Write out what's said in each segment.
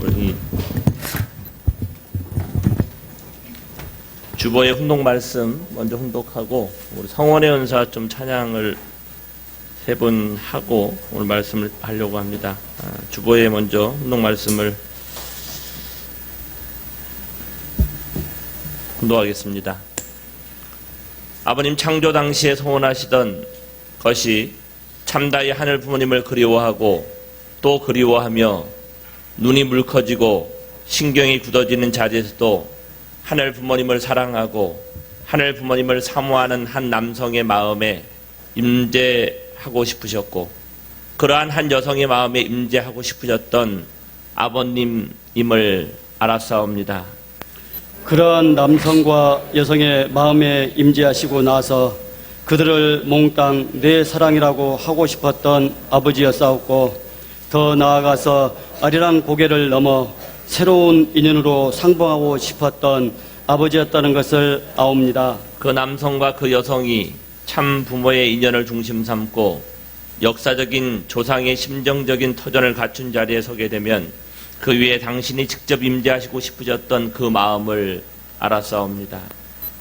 우리 주보의 훈독 말씀 먼저 훈독하고 우리 성원의 연사 좀 찬양을 세 번 하고 오늘 말씀을 하려고 합니다. 주보에 먼저 훈독 말씀을 훈독하겠습니다. 아버님 창조 당시에 소원하시던 것이 참다이 하늘 부모님을 그리워하고 또 그리워하며 눈이 물커지고 신경이 굳어지는 자리에서도 하늘 부모님을 사랑하고 하늘 부모님을 사모하는 한 남성의 마음에 임재하고 싶으셨고 그러한 한 여성의 마음에 임재하고 싶으셨던 아버님임을 알았사옵니다. 그러한 남성과 여성의 마음에 임재하시고 나서 그들을 몽땅 내 사랑이라고 하고 싶었던 아버지였사옵고 더 나아가서 아리랑 고개를 넘어 새로운 인연으로 상봉하고 싶었던 아버지였다는 것을 아옵니다. 그 남성과 그 여성이 참 부모의 인연을 중심 삼고 역사적인 조상의 심정적인 터전을 갖춘 자리에 서게 되면 그 위에 당신이 직접 임재하시고 싶으셨던 그 마음을 알았사옵니다.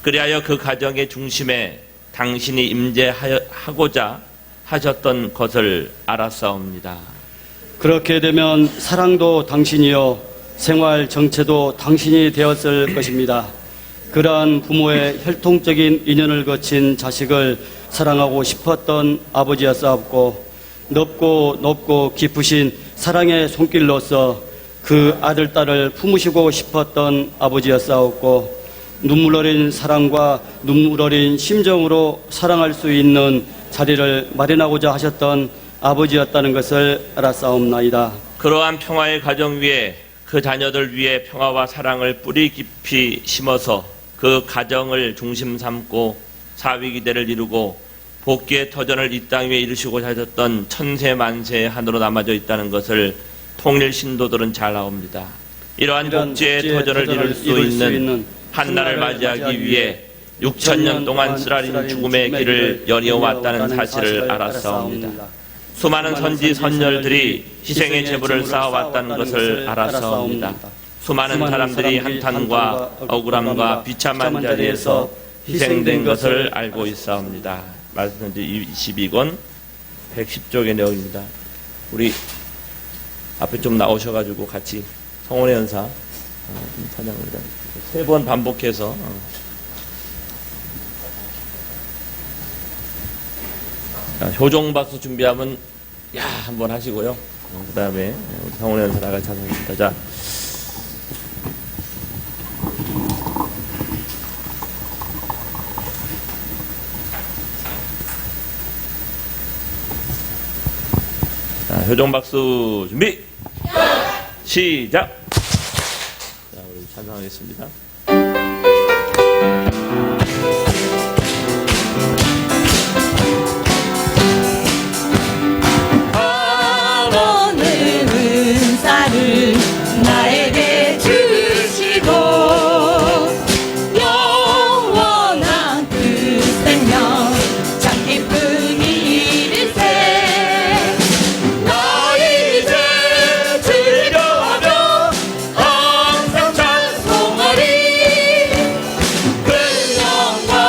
그리하여 그 가정의 중심에 당신이 임재하고자 하셨던 것을 알았사옵니다. 그렇게 되면 사랑도 당신이요 생활 정체도 당신이 되었을 것입니다. 그러한 부모의 혈통적인 인연을 거친 자식을 사랑하고 싶었던 아버지였사옵고 넓고 높고 깊으신 사랑의 손길로서 그 아들, 딸을 품으시고 싶었던 아버지였사옵고 눈물 어린 사랑과 눈물 어린 심정으로 사랑할 수 있는 자리를 마련하고자 하셨던 아버지였다는 것을 알았사옵나이다. 그러한 평화의 가정 위에 그 자녀들 위에 평화와 사랑을 뿌리 깊이 심어서 그 가정을 중심 삼고 사위기대를 이루고 복귀의 터전을 이 땅 위에 이루시고자 하셨던 천세만세의 한으로 남아져 있다는 것을 통일 신도들은 잘 아옵니다. 이러한 복지의 터전을 이룰 수 있는 한날을 맞이하기 위해 6,000년 동안 쓰라린 죽음의 길을 연이어왔다는 사실을 알았사옵니다. 수많은 선지 선열들이 희생의 제물을 쌓아왔다는 것을 알았사옵니다. 수많은 사람들이 한탄과 억울함과 비참한 자리에서 희생된 것을 알고 있사옵니다. 말씀편지 22권 110쪽의 내용입니다. 우리 앞에 좀 나오셔가지고 같이 성원의 연사 찬양합니다. 세 번 반복해서 자, 효종박수 준비하면 야 한번 하시고요. 그 다음에 성원의 연사 나갈 찬양입니다. 자, 효종박수 준비 시작. 자, 우리 찬양하겠습니다. 하나는 은사를 나에게 주시고 영원한 그 생명 참 기쁜 일일세. 나 이제 즐거워하며 항상 찬송하리. 그 영광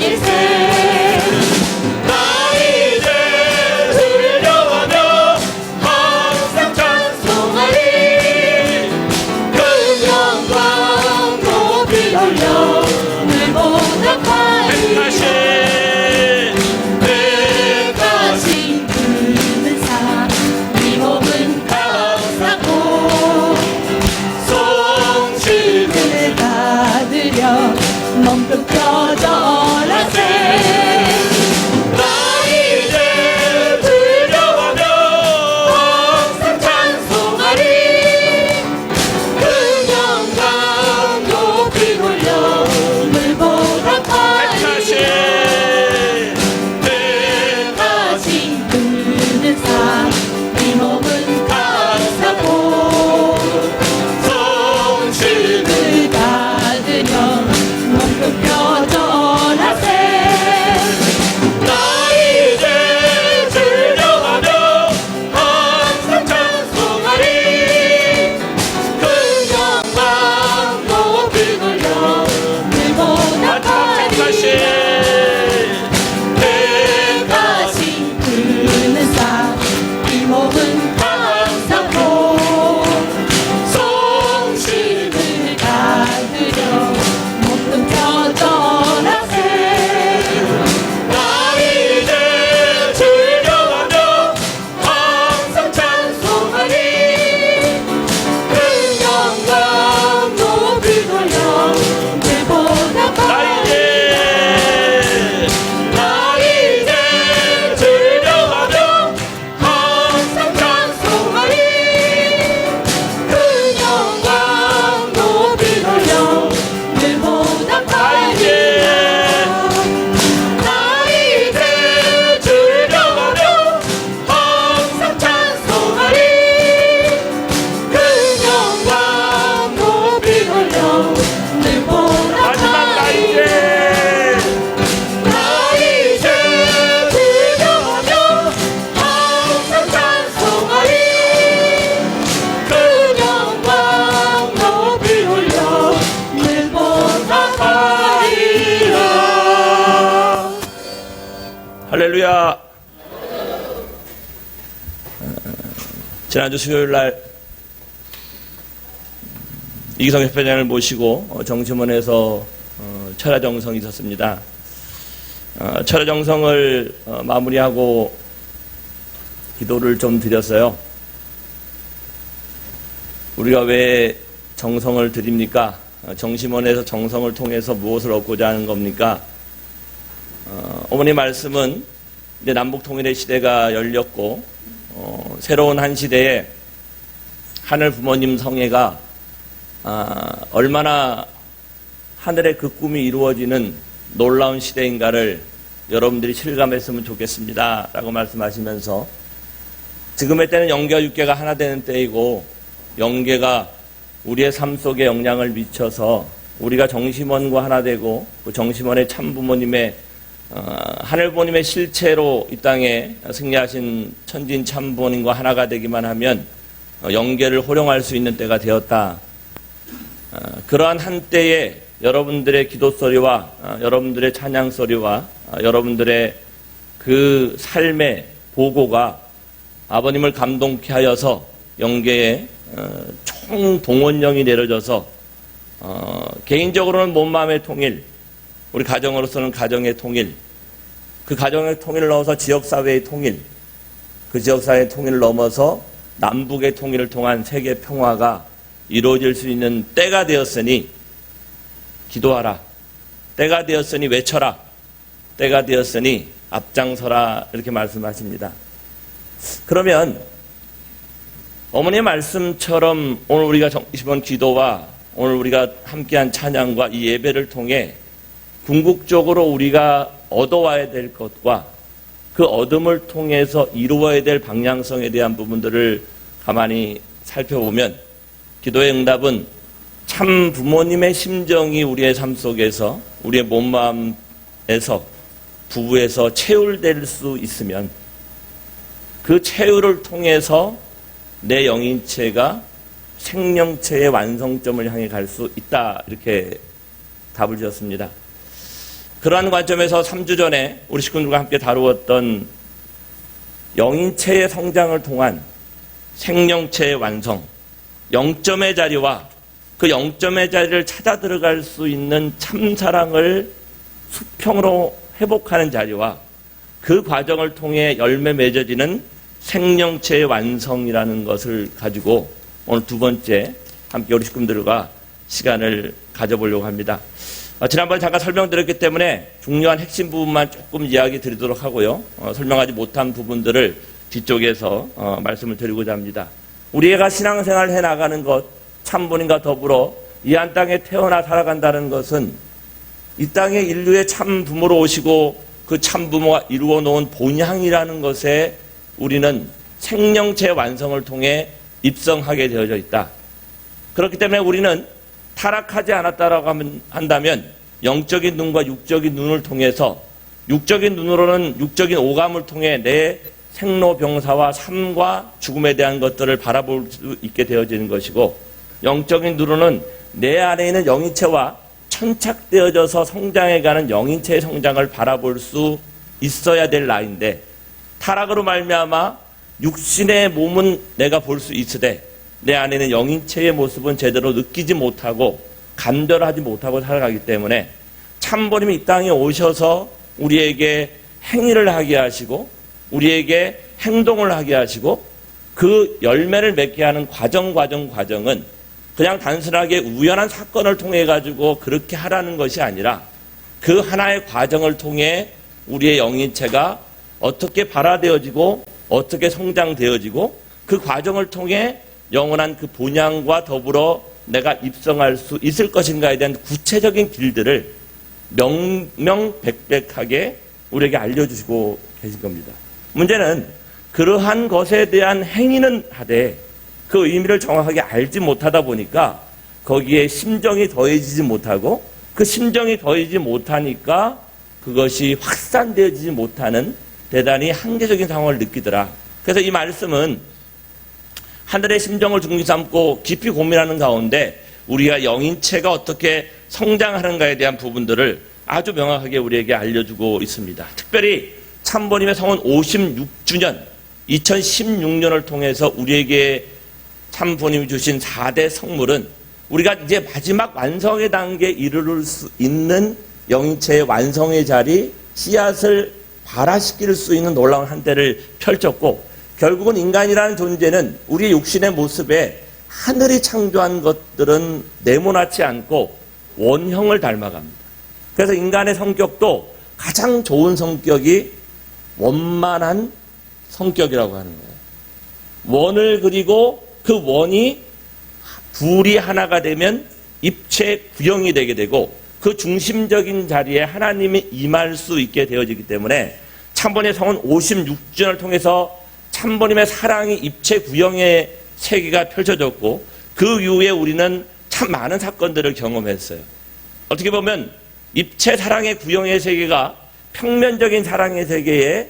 일세 나 이제 두려워하며 항상 찬송하리 그 영광 높이 돌려 늘 보답하리 다시 그는 사, 이 몸은 감사고 송신을 받으려 몸도 펴져라세 나 이제 두려워하며 항상 찬송하리 그 영광 높이 돌려 늘 보답하리 다시 그는 사, 이 몸은 감사고 송신을 그 받으려 몸도 펴져라세 나 이제 두려워하며 항상 찬송하리 그 영광 높이 돌려 늘 보답하리 다시 그는 사, 이 몸은 감사고 송신을 을 받으려 몸도 펴져라세 나 이제 두려워하며 항상 찬송하리 그 영광 높이 돌려 늘 보답하리 나 이제 두려워하며 항상 찬송하리 그 영광 높이 돌려 늘 보답하리 나 이제 두려워하며 항상 찬송하리 그 영광 높이 돌려 늘 보답하리 나 이제 두려워하며 항상 찬송하리 그 영광 높이 돌려 늘 보답하리라. 할렐루야. 지난주 수요일 날 이기성 협회장을 모시고 정심원에서 철야정성이 있었습니다. 철야정성을 마무리하고 기도를 좀 드렸어요. 우리가 왜 정성을 드립니까? 정심원에서 정성을 통해서 무엇을 얻고자 하는 겁니까? 어머니 말씀은 이제 남북 통일의 시대가 열렸고 새로운 한 시대에 하늘 부모님 성회가 얼마나 하늘의 그 꿈이 이루어지는 놀라운 시대인가를 여러분들이 실감했으면 좋겠습니다 라고 말씀하시면서 지금의 때는 영계와 육계가 하나 되는 때이고 영계가 우리의 삶 속에 영향을 미쳐서 우리가 정심원과 하나 되고 그 정심원의 참부모님의 하늘 부모님의 실체로 이 땅에 승리하신 천진 참부모님과 하나가 되기만 하면 영계를 호령할 수 있는 때가 되었다. 그러한 한때에 여러분들의 기도소리와 여러분들의 찬양소리와 여러분들의 그 삶의 보고가 아버님을 감동케 하여서 영계에 총동원령이 내려져서 개인적으로는 몸 마음의 통일, 우리 가정으로서는 가정의 통일, 그 가정의 통일을 넘어서 지역사회의 통일, 그 지역사회의 통일을 넘어서 남북의 통일을 통한 세계 평화가 이루어질 수 있는 때가 되었으니 기도하라. 때가 되었으니 외쳐라. 때가 되었으니 앞장서라. 이렇게 말씀하십니다. 그러면 어머니의 말씀처럼 오늘 우리가 정심원 기도와 오늘 우리가 함께한 찬양과 이 예배를 통해 궁극적으로 우리가 얻어와야 될 것과 그 얻음을 통해서 이루어야 될 방향성에 대한 부분들을 가만히 살펴보면 기도의 응답은 참 부모님의 심정이 우리의 삶 속에서 우리의 몸마음에서 부부에서 체울될 수 있으면 그 체울을 통해서 내 영인체가 생명체의 완성점을 향해 갈 수 있다. 이렇게 답을 주셨습니다. 그러한 관점에서 3주 전에 우리 식구들과 함께 다루었던 영인체의 성장을 통한 생명체의 완성, 영점의 자리와 그 영점의 자리를 찾아 들어갈 수 있는 참사랑을 수평으로 회복하는 자리와 그 과정을 통해 열매 맺어지는 생명체의 완성이라는 것을 가지고 오늘 두 번째 함께 우리 식구들과 시간을 가져보려고 합니다. 지난번에 잠깐 설명드렸기 때문에 중요한 핵심 부분만 조금 이야기 드리도록 하고요. 설명하지 못한 부분들을 뒤쪽에서 말씀을 드리고자 합니다. 우리가 신앙생활을 해나가는 것, 참부님과 더불어 이 한 땅에 태어나 살아간다는 것은 이 땅에 인류의 참부모로 오시고 그 참부모가 이루어 놓은 본향이라는 것에 우리는 생명체 완성을 통해 입성하게 되어져 있다. 그렇기 때문에 우리는 타락하지 않았다라고 한다면 영적인 눈과 육적인 눈을 통해서 육적인 눈으로는 육적인 오감을 통해 내 생로병사와 삶과 죽음에 대한 것들을 바라볼 수 있게 되어지는 것이고 영적인 눈으로는 내 안에 있는 영인체와 천착되어져서 성장해가는 영인체의 성장을 바라볼 수 있어야 될 나이인데 타락으로 말미암아 육신의 몸은 내가 볼 수 있으되 내 안에는 영인체의 모습은 제대로 느끼지 못하고 감별하지 못하고 살아가기 때문에 참부님이 이 땅에 오셔서 우리에게 행위를 하게 하시고 우리에게 행동을 하게 하시고 그 열매를 맺게 하는 과정은 그냥 단순하게 우연한 사건을 통해 가지고 그렇게 하라는 것이 아니라 그 하나의 과정을 통해 우리의 영인체가 어떻게 발화되어지고 어떻게 성장되어지고 그 과정을 통해 영원한 그 본향과 더불어 내가 입성할 수 있을 것인가에 대한 구체적인 길들을 명명백백하게 우리에게 알려주시고 계신 겁니다. 문제는 그러한 것에 대한 행위는 하되 그 의미를 정확하게 알지 못하다 보니까 거기에 심정이 더해지지 못하고 그 심정이 더해지지 못하니까 그것이 확산되어지지 못하는 대단히 한계적인 상황을 느끼더라. 그래서 이 말씀은 하늘의 심정을 중심 삼고 깊이 고민하는 가운데 우리가 영인체가 어떻게 성장하는가에 대한 부분들을 아주 명확하게 우리에게 알려주고 있습니다. 특별히 참부님의 성원 56주년 2016년을 통해서 우리에게 참부님이 주신 4대 성물은 우리가 이제 마지막 완성의 단계에 이르를 수 있는 영인체의 완성의 자리 씨앗을 발화시킬 수 있는 놀라운 한대를 펼쳤고 결국은 인간이라는 존재는 우리의 육신의 모습에 하늘이 창조한 것들은 네모나지 않고 원형을 닮아갑니다. 그래서 인간의 성격도 가장 좋은 성격이 원만한 성격이라고 하는 거예요. 원을 그리고 그 원이 둘이 하나가 되면 입체 구형이 되게 되고 그 중심적인 자리에 하나님이 임할 수 있게 되어지기 때문에 참부님의 성원 56주년을 통해서 참부님의 사랑이 입체 구형의 세계가 펼쳐졌고 그 이후에 우리는 참 많은 사건들을 경험했어요. 어떻게 보면 입체 사랑의 구형의 세계가 평면적인 사랑의 세계에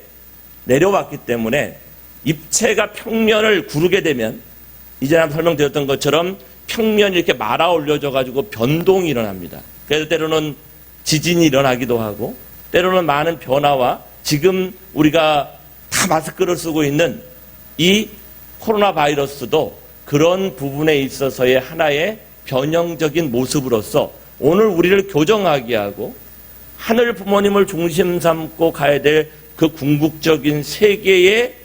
내려왔기 때문에 입체가 평면을 구르게 되면 이전에 설명드렸던 것처럼 평면이 이렇게 말아 올려져 가지고 변동이 일어납니다. 그래서 때로는 지진이 일어나기도 하고 때로는 많은 변화와 지금 우리가 다 마스크를 쓰고 있는 이 코로나 바이러스도 그런 부분에 있어서의 하나의 변형적인 모습으로서 오늘 우리를 교정하게 하고 하늘 부모님을 중심 삼고 가야 될 그 궁극적인 세계에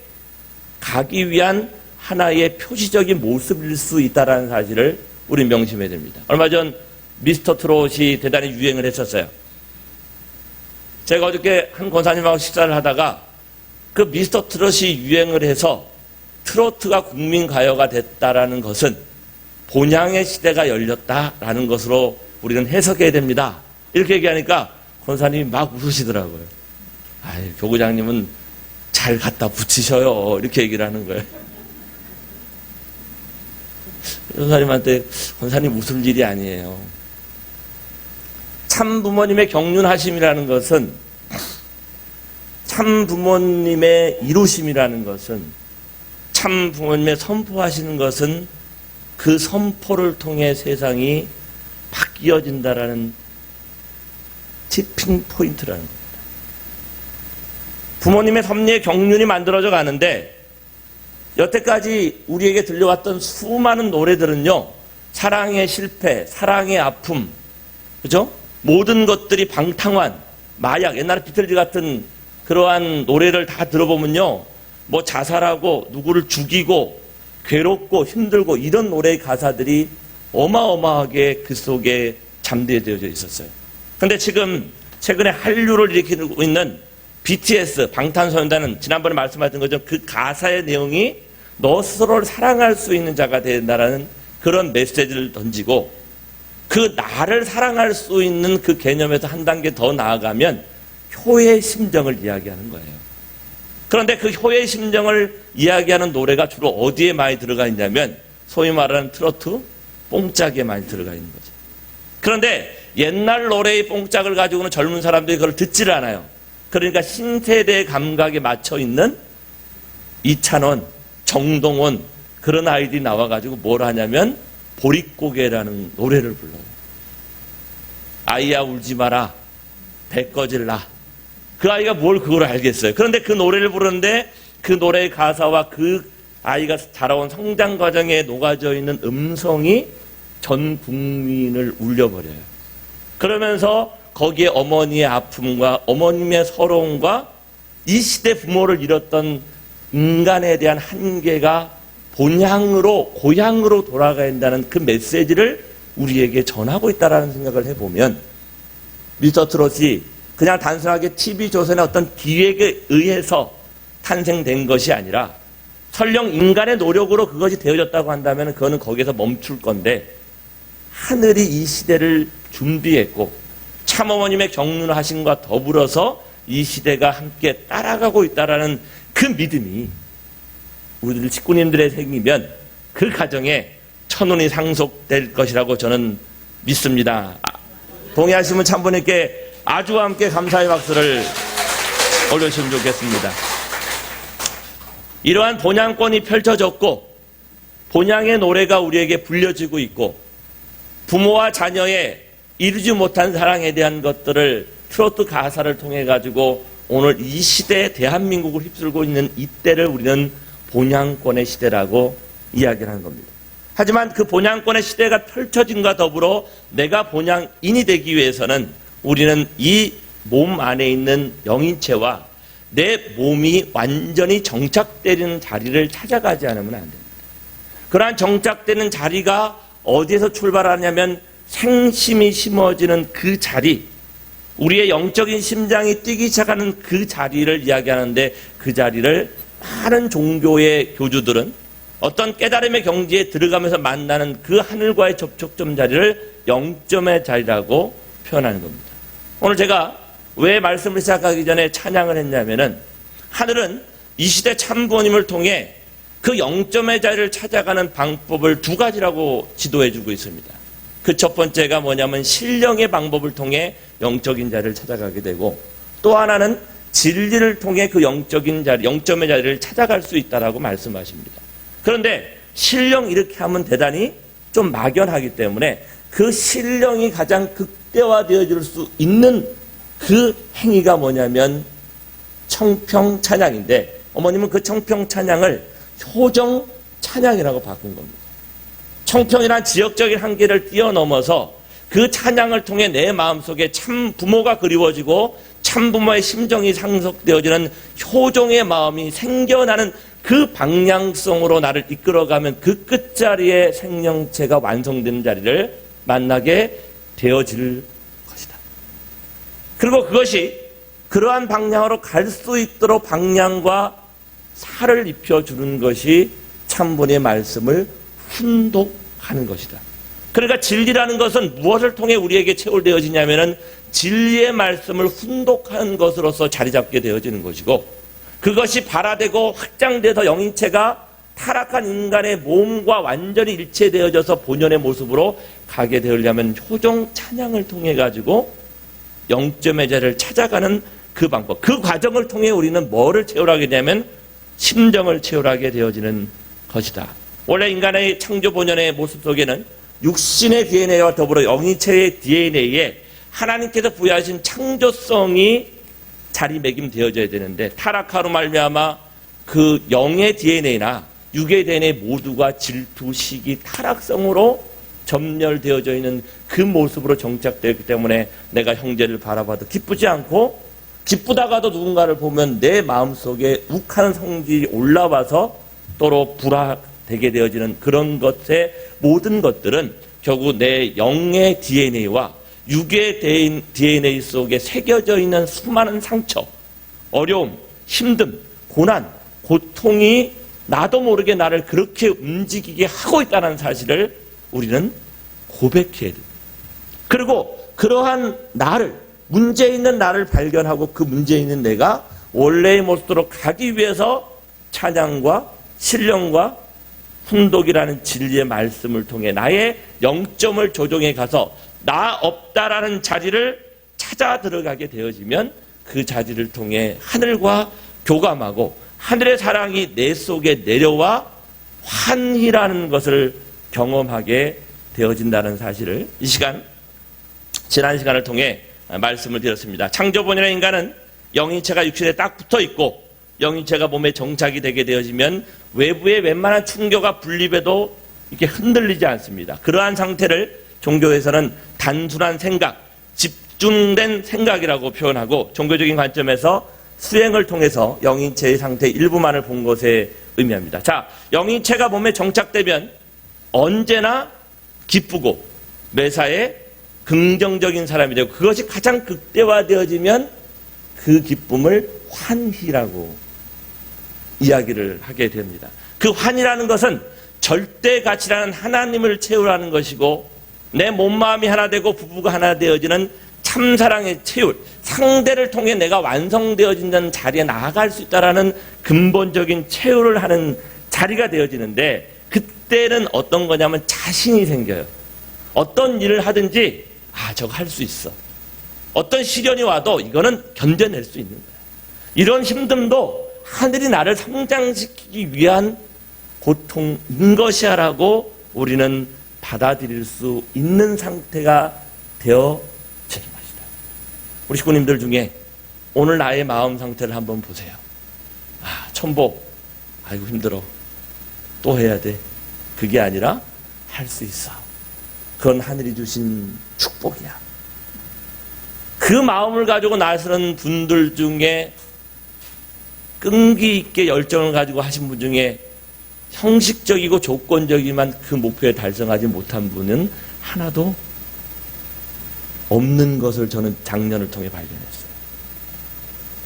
가기 위한 하나의 표시적인 모습일 수 있다는 사실을 우리 명심해야 됩니다. 얼마 전 미스터 트롯이 대단히 유행을 했었어요. 제가 어저께 한 권사님하고 식사를 하다가 그 미스터 트롯이 유행을 해서 트로트가 국민가요가 됐다라는 것은 본향의 시대가 열렸다라는 것으로 우리는 해석해야 됩니다. 이렇게 얘기하니까 권사님이 막 웃으시더라고요. 아이, 교구장님은 잘 갖다 붙이셔요. 이렇게 얘기를 하는 거예요. 권사님한테 권사님 웃을 일이 아니에요. 참 부모님의 경륜하심이라는 것은 참 부모님의 이루심이라는 것은 참 부모님의 선포하시는 것은 그 선포를 통해 세상이 바뀌어진다라는 티핑 포인트라는 겁니다. 부모님의 섭리의 경륜이 만들어져 가는데 여태까지 우리에게 들려왔던 수많은 노래들은요, 사랑의 실패, 사랑의 아픔, 그죠? 모든 것들이 방탕한 마약, 옛날에 비틀즈 같은 그러한 노래를 다 들어보면요, 뭐 자살하고 누구를 죽이고 괴롭고 힘들고 이런 노래의 가사들이 어마어마하게 그 속에 잠재되어져 있었어요. 그런데 지금 최근에 한류를 일으키고 있는 BTS, 방탄소년단은 지난번에 말씀하신 것처럼 그 가사의 내용이 너 스스로를 사랑할 수 있는 자가 된다라는 그런 메시지를 던지고, 그 나를 사랑할 수 있는 그 개념에서 한 단계 더 나아가면 효의 심정을 이야기하는 거예요. 그런데 그 효의 심정을 이야기하는 노래가 주로 어디에 많이 들어가 있냐면 소위 말하는 트로트, 뽕짝에 많이 들어가 있는 거죠. 그런데 옛날 노래의 뽕짝을 가지고는 젊은 사람들이 그걸 듣지를 않아요. 그러니까 신세대 감각에 맞춰 있는 이찬원, 정동원 그런 아이들이 나와가지고 뭘 하냐면 보릿고개라는 노래를 불러요. 아이야 울지 마라, 배 꺼질라. 그 아이가 뭘 그걸 알겠어요. 그런데 그 노래를 부르는데 그 노래의 가사와 그 아이가 자라온 성장 과정에 녹아져 있는 음성이 전 국민을 울려버려요. 그러면서 거기에 어머니의 아픔과 어머님의 서러움과 이 시대 부모를 잃었던 인간에 대한 한계가 본향으로, 고향으로 돌아가야 한다는 그 메시지를 우리에게 전하고 있다는 생각을 해보면, 미스터 트롯이 그냥 단순하게 TV조선의 어떤 기획에 의해서 탄생된 것이 아니라 설령 인간의 노력으로 그것이 되어졌다고 한다면 그거는 거기에서 멈출 건데, 하늘이 이 시대를 준비했고 참어머님의 경륜하심과 더불어서 이 시대가 함께 따라가고 있다라는 그 믿음이 우리들 식구님들의 생기면 그 가정에 천운이 상속될 것이라고 저는 믿습니다. 동의하시면 참부님께 아주와 함께 감사의 박수를 올려주시면 좋겠습니다. 이러한 본향권이 펼쳐졌고 본향의 노래가 우리에게 불려지고 있고 부모와 자녀의 이루지 못한 사랑에 대한 것들을 트로트 가사를 통해 가지고 오늘 이 시대에 대한민국을 휩쓸고 있는 이때를 우리는 본향권의 시대라고 이야기를 하는 겁니다. 하지만 그 본향권의 시대가 펼쳐짐과 더불어 내가 본향인이 되기 위해서는 우리는 이 몸 안에 있는 영인체와 내 몸이 완전히 정착되는 자리를 찾아가지 않으면 안 됩니다. 그러한 정착되는 자리가 어디에서 출발하냐면 생심이 심어지는 그 자리, 우리의 영적인 심장이 뛰기 시작하는 그 자리를 이야기하는데, 그 자리를 많은 종교의 교주들은 어떤 깨달음의 경지에 들어가면서 만나는 그 하늘과의 접촉점 자리를 영점의 자리라고 표현하는 겁니다. 오늘 제가 왜 말씀을 시작하기 전에 찬양을 했냐면은, 하늘은 이 시대 참부모님을 통해 그 영점의 자리를 찾아가는 방법을 두 가지라고 지도해주고 있습니다. 그 첫 번째가 뭐냐면 신령의 방법을 통해 영적인 자리를 찾아가게 되고, 또 하나는 진리를 통해 그 영적인 자리, 영점의 자리를 찾아갈 수 있다라고 말씀하십니다. 그런데 신령 이렇게 하면 대단히 좀 막연하기 때문에 그 신령이 가장 극대화되어질 수 있는 그 행위가 뭐냐면 청평 찬양인데, 어머님은 그 청평 찬양을 효정 찬양이라고 바꾼 겁니다. 청평이란 지역적인 한계를 뛰어넘어서 그 찬양을 통해 내 마음속에 참 부모가 그리워지고 참 부모의 심정이 상속되어지는 효종의 마음이 생겨나는 그 방향성으로 나를 이끌어가면 그 끝자리에 생명체가 완성되는 자리를 만나게 되어질 것이다. 그리고 그것이 그러한 방향으로 갈 수 있도록 방향과 살을 입혀주는 것이 참분의 말씀을 훈독하는 것이다. 그러니까 진리라는 것은 무엇을 통해 우리에게 체울되어지냐면은 진리의 말씀을 훈독하는 것으로서 자리 잡게 되어지는 것이고, 그것이 발화되고 확장돼서 영인체가 타락한 인간의 몸과 완전히 일체되어져서 본연의 모습으로 가게 되려면 효종 찬양을 통해 가지고 영점의 자리를 찾아가는 그 방법, 그 과정을 통해 우리는 뭐를 채울하게 되냐면 심정을 채울하게 되어지는 것이다. 원래 인간의 창조 본연의 모습 속에는 육신의 DNA와 더불어 영인체의 DNA에 하나님께서 부여하신 창조성이 자리매김되어져야 되는데 타락하로 말미암아 그 영의 DNA나 육의 DNA 모두가 질투, 시기, 타락성으로 점멸되어져 있는 그 모습으로 정착되었기 때문에 내가 형제를 바라봐도 기쁘지 않고 기쁘다가도 누군가를 보면 내 마음속에 욱하는 성질이 올라와서 또로 불화되게 되어지는 그런 것의 모든 것들은 결국 내 영의 DNA와 육의 DNA 속에 새겨져 있는 수많은 상처, 어려움, 힘듦, 고난, 고통이 나도 모르게 나를 그렇게 움직이게 하고 있다는 사실을 우리는 고백해야 됩니다. 그리고 그러한 나를, 문제 있는 나를 발견하고 그 문제 있는 내가 원래의 모습으로 가기 위해서 찬양과 신령과 훈독이라는 진리의 말씀을 통해 나의 영점을 조정해 가서 나 없다라는 자리를 찾아 들어가게 되어지면 그 자리를 통해 하늘과 교감하고 하늘의 사랑이 내 속에 내려와 환희라는 것을 경험하게 되어진다는 사실을 이 시간, 지난 시간을 통해 말씀을 드렸습니다. 창조본이라는 인간은 영인체가 육신에 딱 붙어 있고 영인체가 몸에 정착이 되게 되어지면 외부의 웬만한 충격과 분립에도 이렇게 흔들리지 않습니다. 그러한 상태를 종교에서는 단순한 생각, 집중된 생각이라고 표현하고 종교적인 관점에서 수행을 통해서 영인체의 상태 일부만을 본 것에 의미합니다. 자, 영인체가 몸에 정착되면 언제나 기쁘고 매사에 긍정적인 사람이 되고 그것이 가장 극대화되어지면 그 기쁨을 환희라고 이야기를 하게 됩니다. 그 환희라는 것은 절대 가치라는 하나님을 채우라는 것이고 내 몸마음이 하나 되고 부부가 하나 되어지는 참사랑의 채울, 상대를 통해 내가 완성되어진다는 자리에 나아갈 수 있다는 근본적인 채울을 하는 자리가 되어지는데 그때는 어떤 거냐면 자신이 생겨요. 어떤 일을 하든지 저거 할 수 있어. 어떤 시련이 와도 이거는 견뎌낼 수 있는 거야. 이런 힘듦도 하늘이 나를 성장시키기 위한 고통인 것이야라고 우리는 받아들일 수 있는 상태가 되어지는 것이다. 우리 식구님들 중에 오늘 나의 마음 상태를 한번 보세요. 천복, 아이고 힘들어. 또 해야 돼. 그게 아니라 할 수 있어. 그건 하늘이 주신 축복이야. 그 마음을 가지고 나서는 분들 중에 끈기 있게 열정을 가지고 하신 분 중에 형식적이고 조건적이지만 그 목표에 달성하지 못한 분은 하나도 없는 것을 저는 작년을 통해 발견했어요.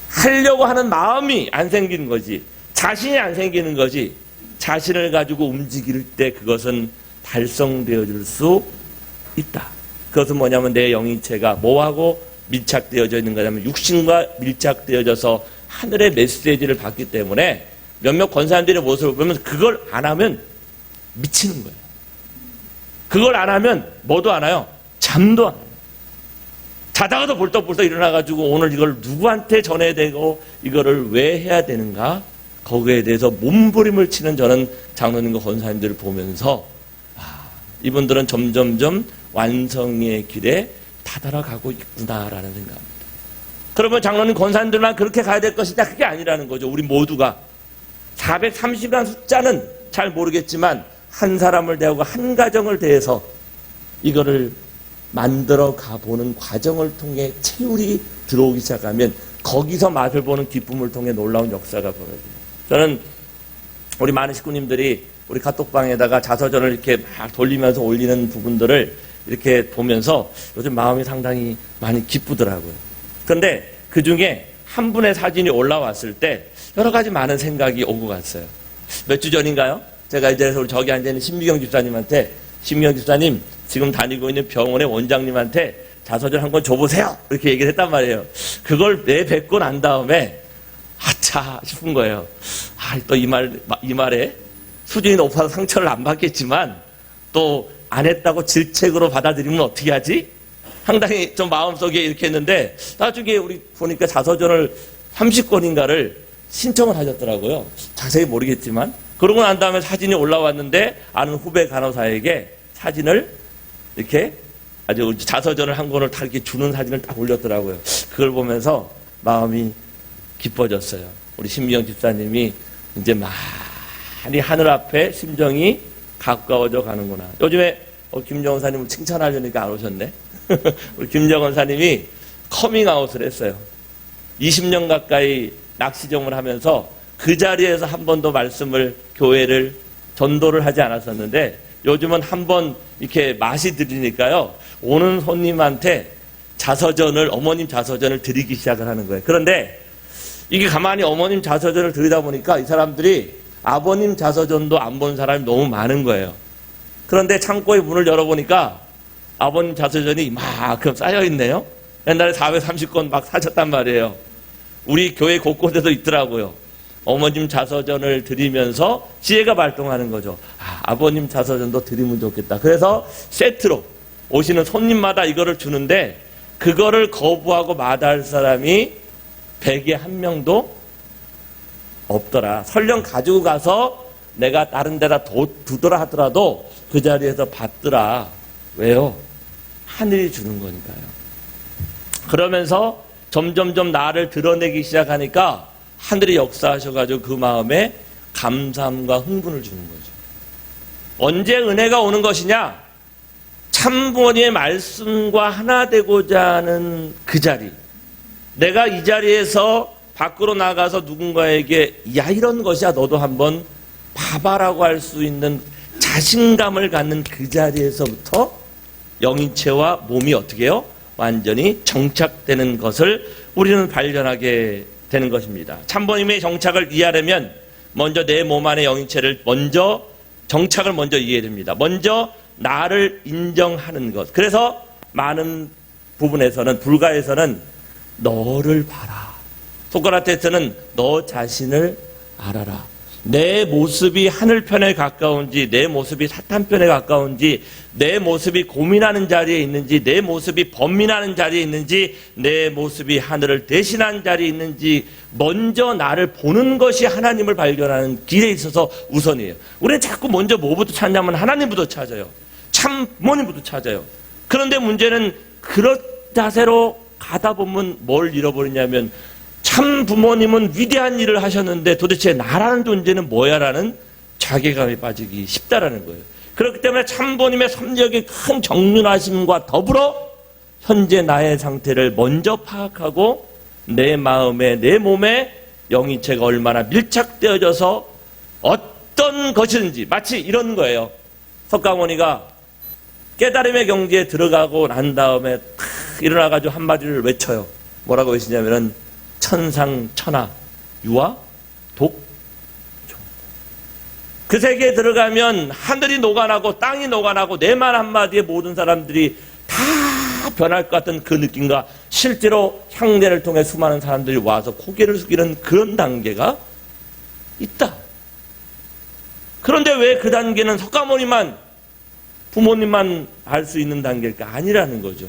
하려고 하는 마음이 안 생기는 거지, 자신이 안 생기는 거지, 자신을 가지고 움직일 때 그것은 달성되어질 수 있다. 그것은 뭐냐면 내 영인체가 뭐하고 밀착되어져 있는 거냐면 육신과 밀착되어져서 하늘의 메시지를 받기 때문에 몇몇 권사님들의 모습을 보면 그걸 안 하면 미치는 거예요. 그걸 안 하면 뭐도 안 해요. 잠도 안 해요. 자다가도 벌떡벌떡 일어나가지고 오늘 이걸 누구한테 전해야 되고 이거를 왜 해야 되는가, 거기에 대해서 몸부림을 치는 저는 장로님과 권사님들을 보면서 이분들은 점점점 완성의 길에 다다라가고 있구나라는 생각입니다. 그러면 장로님 권사님들만 그렇게 가야 될 것이다, 그게 아니라는 거죠. 우리 모두가 430이라는 숫자는 잘 모르겠지만 한 사람을 대하고 한 가정을 대해서 이거를 만들어 가보는 과정을 통해 채울이 들어오기 시작하면 거기서 맛을 보는 기쁨을 통해 놀라운 역사가 벌어져요. 저는 우리 많은 식구님들이 우리 카톡방에다가 자서전을 이렇게 막 돌리면서 올리는 부분들을 이렇게 보면서 요즘 마음이 상당히 많이 기쁘더라고요. 그런데 그 중에 한 분의 사진이 올라왔을 때 여러 가지 많은 생각이 오고 갔어요. 몇 주 전인가요? 제가 이제 저기 앉아있는 신미경 집사님한테, 신미경 집사님 지금 다니고 있는 병원의 원장님한테 자서전 한 권 줘보세요, 이렇게 얘기를 했단 말이에요. 그걸 내뱉고 난 다음에 아차 싶은 거예요. 또 이 말에 수준이 높아서 상처를 안 받겠지만 또 안 했다고 질책으로 받아들이면 어떻게 하지? 상당히 좀 마음속에 이렇게 했는데 나중에 우리 보니까 자서전을 30권인가를 신청을 하셨더라고요. 자세히 모르겠지만. 그러고 난 다음에 사진이 올라왔는데 아는 후배 간호사에게 사진을 이렇게 아주 자서전을 한 권을 다 이렇게 주는 사진을 딱 올렸더라고요. 그걸 보면서 마음이 기뻐졌어요. 우리 신미영 집사님이 이제 많이 하늘 앞에 심정이 가까워져 가는구나. 요즘에 김정은 사님을 칭찬하려니까 안 오셨네. 우리 김정은 사님이 커밍아웃을 했어요. 20년 가까이 낚시점을 하면서 그 자리에서 한 번도 말씀을, 교회를 전도를 하지 않았었는데 요즘은 한 번 이렇게 맛이 들으니까요, 오는 손님한테 자서전을, 어머님 자서전을 드리기 시작을 하는 거예요. 그런데 이게 가만히 어머님 자서전을 드리다 보니까 이 사람들이 아버님 자서전도 안 본 사람이 너무 많은 거예요. 그런데 창고의 문을 열어보니까 아버님 자서전이 이만큼 쌓여있네요. 옛날에 430권 막 사셨단 말이에요. 우리 교회 곳곳에도 있더라고요. 어머님 자서전을 드리면서 지혜가 발동하는 거죠. 아버님 자서전도 드리면 좋겠다. 그래서 세트로 오시는 손님마다 이거를 주는데 그거를 거부하고 마다할 사람이 100에 1명도 없더라. 설령 가지고 가서 내가 다른 데다 두더라 하더라도 그 자리에서 받더라. 왜요? 하늘이 주는 거니까요. 그러면서 점점점 나를 드러내기 시작하니까 하늘이 역사하셔가지고 그 마음에 감사함과 흥분을 주는 거죠. 언제 은혜가 오는 것이냐? 참부모님의 말씀과 하나 되고자 하는 그 자리. 내가 이 자리에서 밖으로 나가서 누군가에게 야 이런 것이야 너도 한번 봐봐라고 할 수 있는 자신감을 갖는 그 자리에서부터 영인체와 몸이 어떻게 해요? 완전히 정착되는 것을 우리는 발견하게 되는 것입니다. 참부모님의 정착을 이해하려면 먼저 내 몸 안의 영인체를 먼저 정착을 먼저 이해해야 됩니다. 먼저 나를 인정하는 것. 그래서 많은 부분에서는 불가에서는 너를 봐라. 소크라테스는 너 자신을 알아라. 내 모습이 하늘편에 가까운지 내 모습이 사탄편에 가까운지 내 모습이 고민하는 자리에 있는지 내 모습이 번민하는 자리에 있는지 내 모습이 하늘을 대신한 자리에 있는지 먼저 나를 보는 것이 하나님을 발견하는 길에 있어서 우선이에요. 우리는 자꾸 먼저 뭐부터 찾냐면 하나님부터 찾아요. 참 부모님부터 찾아요. 그런데 문제는 그런 자세로 가다 보면 뭘 잃어버리냐면 참 부모님은 위대한 일을 하셨는데 도대체 나라는 존재는 뭐야라는 자괴감에 빠지기 쉽다라는 거예요. 그렇기 때문에 참 부모님의 섭력의 큰 정륜하심과 더불어 현재 나의 상태를 먼저 파악하고 내 마음에 내 몸에 영인체가 얼마나 밀착되어져서 어떤 것이든지 마치 이런 거예요. 석가모니가 깨달음의 경지에 들어가고 난 다음에 탁 일어나가지고 한마디를 외쳐요. 뭐라고 외치냐면은 천상, 천하, 유아, 독, 종. 그 세계에 들어가면 하늘이 녹아나고 땅이 녹아나고 내 말 한마디에 모든 사람들이 다 변할 것 같은 그 느낌과 실제로 향례를 통해 수많은 사람들이 와서 고개를 숙이는 그런 단계가 있다. 그런데 왜 그 단계는 석가모니만 부모님만 알 수 있는 단계일까? 아니라는 거죠.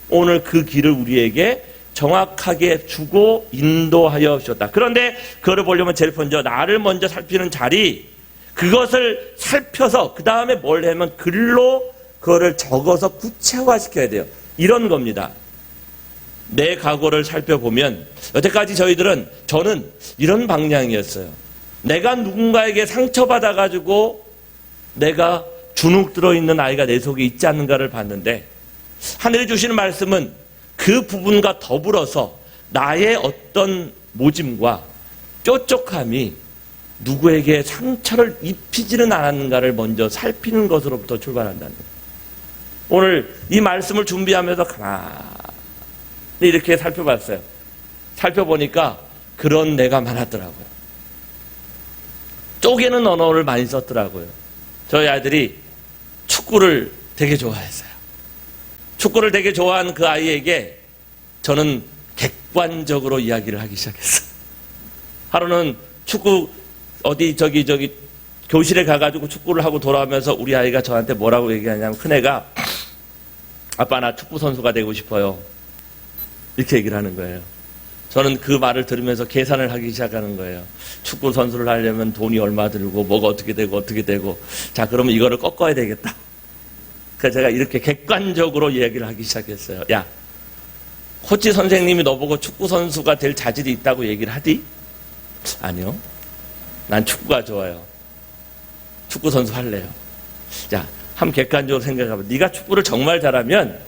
오늘 그 길을 우리에게 정확하게 주고 인도하여 주셨다. 그런데 그거를 보려면 제일 먼저 나를 먼저 살피는 자리, 그것을 살펴서 그 다음에 뭘 하면 글로 그거를 적어서 구체화시켜야 돼요. 이런 겁니다. 내 과거를 살펴보면 여태까지 저는 이런 방향이었어요. 내가 누군가에게 상처받아가지고 내가 주눅 들어있는 아이가 내 속에 있지 않는가를 봤는데 하늘이 주시는 말씀은 그 부분과 더불어서 나의 어떤 모짐과 뾰족함이 누구에게 상처를 입히지는 않았는가를 먼저 살피는 것으로부터 출발한다는 거예요. 오늘 이 말씀을 준비하면서 가만히 이렇게 살펴봤어요. 살펴보니까 그런 내가 많았더라고요. 쪼개는 언어를 많이 썼더라고요. 저희 아들이 축구를 되게 좋아했어요. 축구를 되게 좋아하는 그 아이에게 저는 객관적으로 이야기를 하기 시작했어요. 하루는 축구 저기 교실에 가가지고 축구를 하고 돌아오면서 우리 아이가 저한테 뭐라고 얘기하냐면 큰애가 아빠 나 축구 선수가 되고 싶어요. 이렇게 얘기를 하는 거예요. 저는 그 말을 들으면서 계산을 하기 시작하는 거예요. 축구 선수를 하려면 돈이 얼마 들고 뭐가 어떻게 되고 자 그러면 이거를 꺾어야 되겠다. 그래서 제가 이렇게 객관적으로 이야기를 하기 시작했어요. 야, 코치 선생님이 너보고 축구 선수가 될 자질이 있다고 얘기를 하디? 아니요. 난 축구가 좋아요. 축구 선수 할래요. 자, 한번 객관적으로 생각해봐. 네가 축구를 정말 잘하면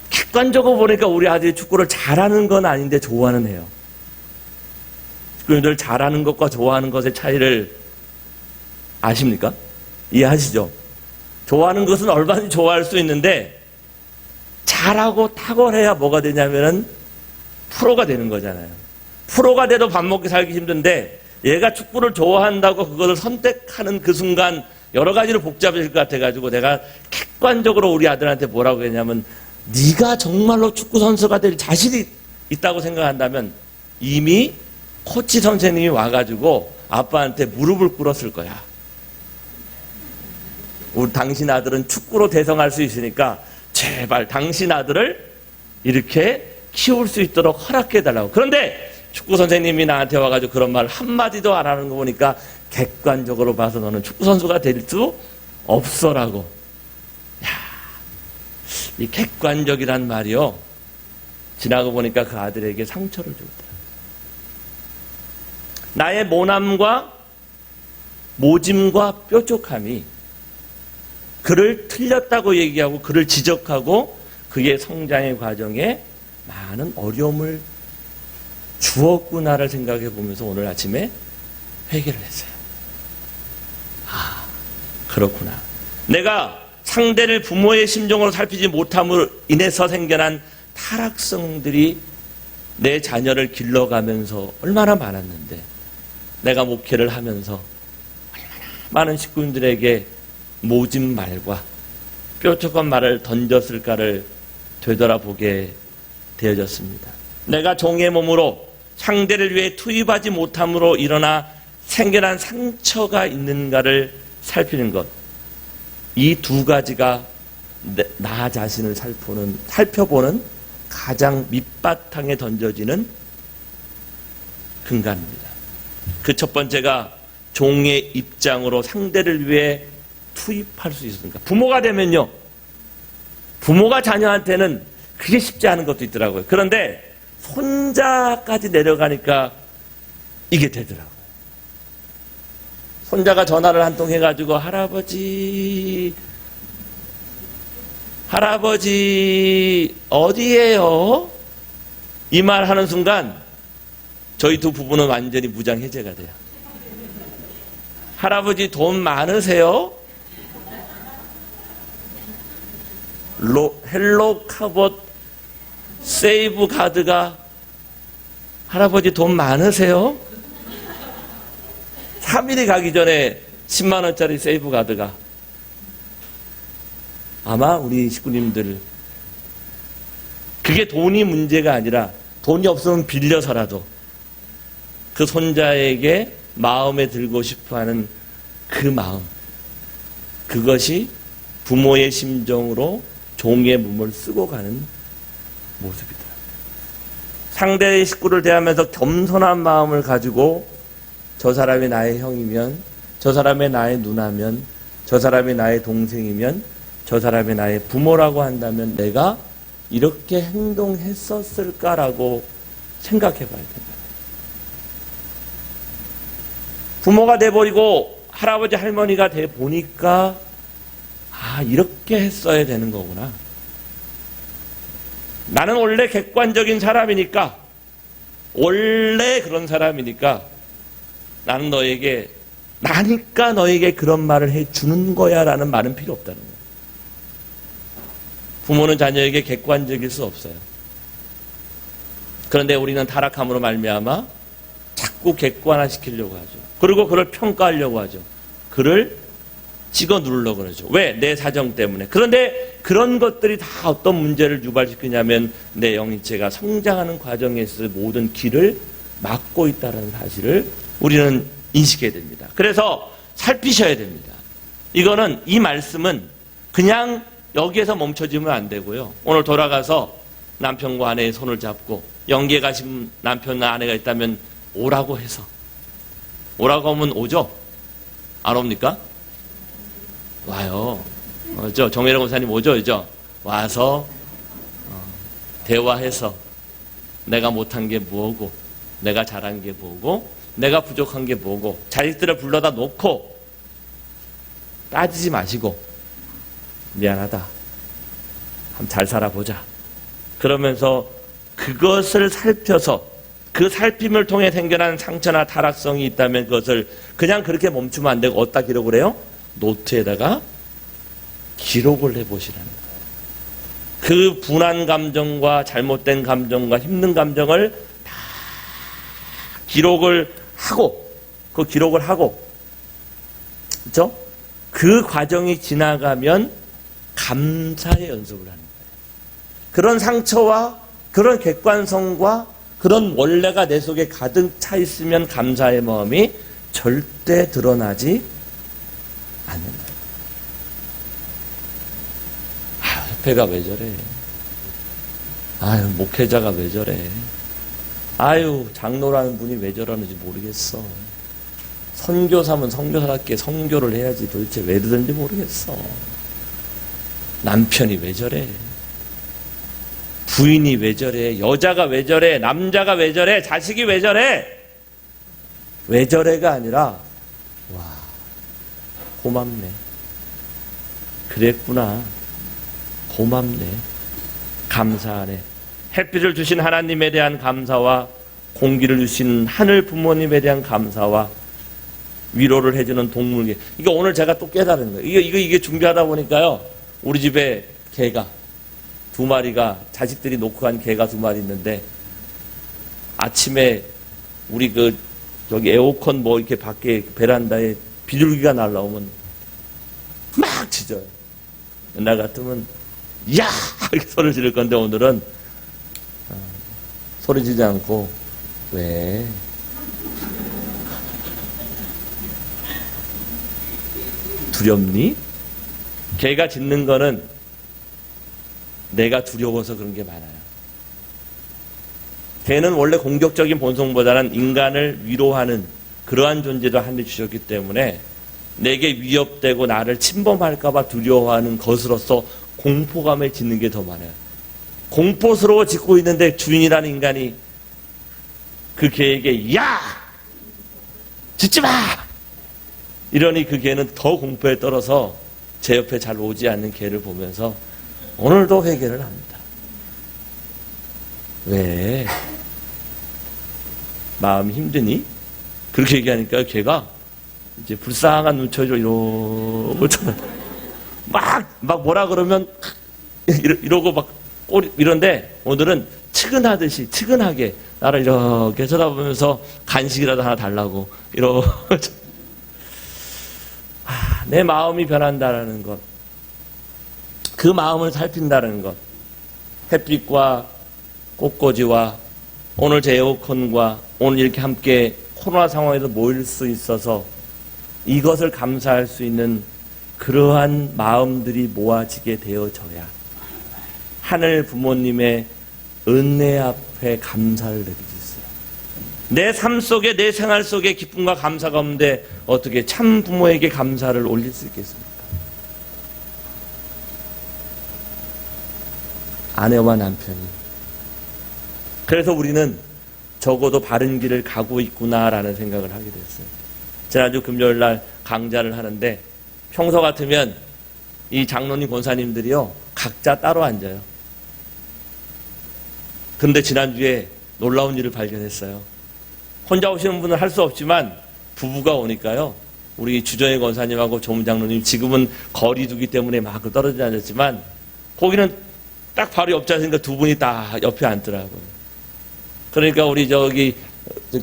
객관적으로 보니까 우리 아들이 축구를 잘하는 건 아닌데 좋아는 해요. 축구인들 잘하는 것과 좋아하는 것의 차이를 아십니까? 이해하시죠? 좋아하는 것은 얼마든지 좋아할 수 있는데 잘하고 탁월해야 뭐가 되냐면은 프로가 되는 거잖아요. 프로가 돼도 밥 먹기 살기 힘든데 얘가 축구를 좋아한다고 그것을 선택하는 그 순간 여러 가지로 복잡해질 것 같아가지고 내가 객관적으로 우리 아들한테 뭐라고 했냐면 네가 정말로 축구 선수가 될 자신이 있다고 생각한다면 이미 코치 선생님이 와가지고 아빠한테 무릎을 꿇었을 거야. 우리 당신 아들은 축구로 대성할 수 있으니까 제발 당신 아들을 이렇게 키울 수 있도록 허락해달라고. 그런데 축구 선생님이 나한테 와가지고 그런 말 한마디도 안 하는 거 보니까 객관적으로 봐서 너는 축구 선수가 될 수 없어라고. 야, 이 객관적이란 말이요. 지나고 보니까 그 아들에게 상처를 줬다. 나의 모남과 모짐과 뾰족함이 그를 틀렸다고 얘기하고 그를 지적하고 그의 성장의 과정에 많은 어려움을 주었구나를 생각해 보면서 오늘 아침에 회개를 했어요. 아, 그렇구나. 내가 상대를 부모의 심정으로 살피지 못함으로 인해서 생겨난 타락성들이 내 자녀를 길러가면서 얼마나 많았는데 내가 목회를 하면서 얼마나 많은 식구인들에게 모진 말과 뾰족한 말을 던졌을까를 되돌아보게 되어졌습니다. 내가 종의 몸으로 상대를 위해 투입하지 못함으로 일어나 생겨난 상처가 있는가를 살피는 것. 이 두 가지가 나 자신을 살펴보는 가장 밑바탕에 던져지는 근간입니다. 그 첫 번째가 종의 입장으로 상대를 위해 투입할 수 있습니까? 부모가 되면요. 부모가 자녀한테는 그게 쉽지 않은 것도 있더라고요. 그런데 손자까지 내려가니까 이게 되더라고요. 손자가 전화를 한 통 해가지고 할아버지 어디에요? 이 말 하는 순간 저희 두 부부는 완전히 무장해제가 돼요. 할아버지 돈 많으세요? 헬로 카봇 세이브 가드가 할아버지 돈 많으세요? 3일이 가기 전에 10만 원짜리 세이브 가드가 아마 우리 식구님들 그게 돈이 문제가 아니라 돈이 없으면 빌려서라도 그 손자에게 마음에 들고 싶어하는 그 마음, 그것이 부모의 심정으로 종의 몸을 쓰고 가는 모습이다. 상대의 식구를 대하면서 겸손한 마음을 가지고 저 사람이 나의 형이면, 저 사람이 나의 누나면, 저 사람이 나의 동생이면, 저 사람이 나의 부모라고 한다면 내가 이렇게 행동했었을까라고 생각해 봐야 된다. 부모가 돼버리고 할아버지 할머니가 돼보니까 아, 이렇게 했어야 되는 거구나. 나는 원래 객관적인 사람이니까, 원래 그런 사람이니까 나는 너에게, 나니까 너에게 그런 말을 해주는 거야 라는 말은 필요 없다는 거예요. 부모는 자녀에게 객관적일 수 없어요. 그런데 우리는 타락함으로 말미암아 자꾸 객관화시키려고 하죠. 그리고 그를 평가하려고 하죠. 그를 찍어 누르려고 그러죠. 왜? 내 사정 때문에. 그런데 그런 것들이 다 어떤 문제를 유발시키냐면 내 영인체가 성장하는 과정에 있어 모든 길을 막고 있다는 사실을 우리는 인식해야 됩니다. 그래서 살피셔야 됩니다. 이거는, 이 말씀은 그냥 여기에서 멈춰지면 안 되고요. 오늘 돌아가서 남편과 아내의 손을 잡고 영계에 가신 남편과 아내가 있다면 오라고 해서, 오라고 하면 오죠? 안 옵니까? 와요. 정혜령 권사님 오죠, 이죠? 와서 대화해서 내가 못한 게 뭐고, 내가 잘한 게 뭐고, 내가 부족한 게 뭐고, 자식들을 불러다 놓고 따지지 마시고 미안하다, 한번 잘 살아보자. 그러면서 그것을 살펴서 그 살핌을 통해 생겨난 상처나 타락성이 있다면 그것을 그냥 그렇게 멈추면 안 되고 어디다 기록을 해요? 노트에다가 기록을 해보시라는 거예요. 그 분한 감정과 잘못된 감정과 힘든 감정을 다 기록을 하고, 그렇죠? 그 과정이 지나가면 감사의 연습을 하는 거예요. 그런 상처와 그런 객관성과 그런 원래가 내 속에 가득 차 있으면 감사의 마음이 절대 드러나지 않는다. 협회가 왜 저래? 아유, 목회자가 왜 저래? 아유, 장로라는 분이 왜 저러는지 모르겠어. 선교사면 선교사답게 선교를 해야지 도대체 왜 그러는지 모르겠어. 남편이 왜 저래? 부인이 왜 저래? 여자가 왜 저래? 남자가 왜 저래? 자식이 왜 저래? 왜 저래가 아니라, 와, 고맙네. 그랬구나. 고맙네. 감사하네. 햇빛을 주신 하나님에 대한 감사와 공기를 주신 하늘 부모님에 대한 감사와 위로를 해주는 동물계. 이거 오늘 제가 또 깨달은 거예요. 이게 준비하다 보니까요. 우리 집에 개가 2마리가, 자식들이 놓고 간 개가 2마리 있는데, 아침에 우리 여기 에어컨 이렇게 밖에 베란다에 비둘기가 날라오면 막 짖어요. 옛날 같으면 야! 이렇게 소리를 지를 건데 오늘은 소리 지르지 않고 왜? 두렵니? 개가 짖는 거는 내가 두려워서 그런 게 많아요. 개는 원래 공격적인 본성보다는 인간을 위로하는 그러한 존재도 하늘 주셨기 때문에 내게 위협되고 나를 침범할까봐 두려워하는 것으로서 공포감에 짖는 게 더 많아요. 공포스러워 짖고 있는데 주인이라는 인간이 그 개에게 야! 짖지 마! 이러니 그 개는 더 공포에 떨어서 제 옆에 잘 오지 않는 개를 보면서 오늘도 회개를 합니다. 왜? 마음이 힘드니? 그렇게 얘기하니까 걔가 이제 불쌍한 눈초리로 이러고 막 뭐라 그러면 이러고 막 이런데 오늘은 측은하게 나를 이렇게 쳐다보면서 간식이라도 하나 달라고 이러고 내 마음이 변한다는 것, 그 마음을 살핀다는 것, 햇빛과 꽃꽂이와 오늘 제 에어컨과 오늘 이렇게 함께 코로나 상황에서 모일 수 있어서 이것을 감사할 수 있는 그러한 마음들이 모아지게 되어져야 하늘 부모님의 은혜 앞에 감사를 느낄 수 있어요. 내 삶 속에, 내 생활 속에 기쁨과 감사가 없는데 어떻게 참 부모에게 감사를 올릴 수 있겠습니까? 아내와 남편이. 그래서 우리는 적어도 바른 길을 가고 있구나라는 생각을 하게 됐어요. 지난주 금요일날 강좌를 하는데 평소 같으면 이 장로님 권사님들이요 각자 따로 앉아요. 근데 지난주에 놀라운 일을 발견했어요. 혼자 오시는 분은 할 수 없지만 부부가 오니까요. 우리 주정혜 권사님하고 조문 장로님 지금은 거리 두기 때문에 막 떨어져 앉았지만 거기는 딱 바로 옆 자리니까 두 분이 다 옆에 앉더라고요. 그러니까 우리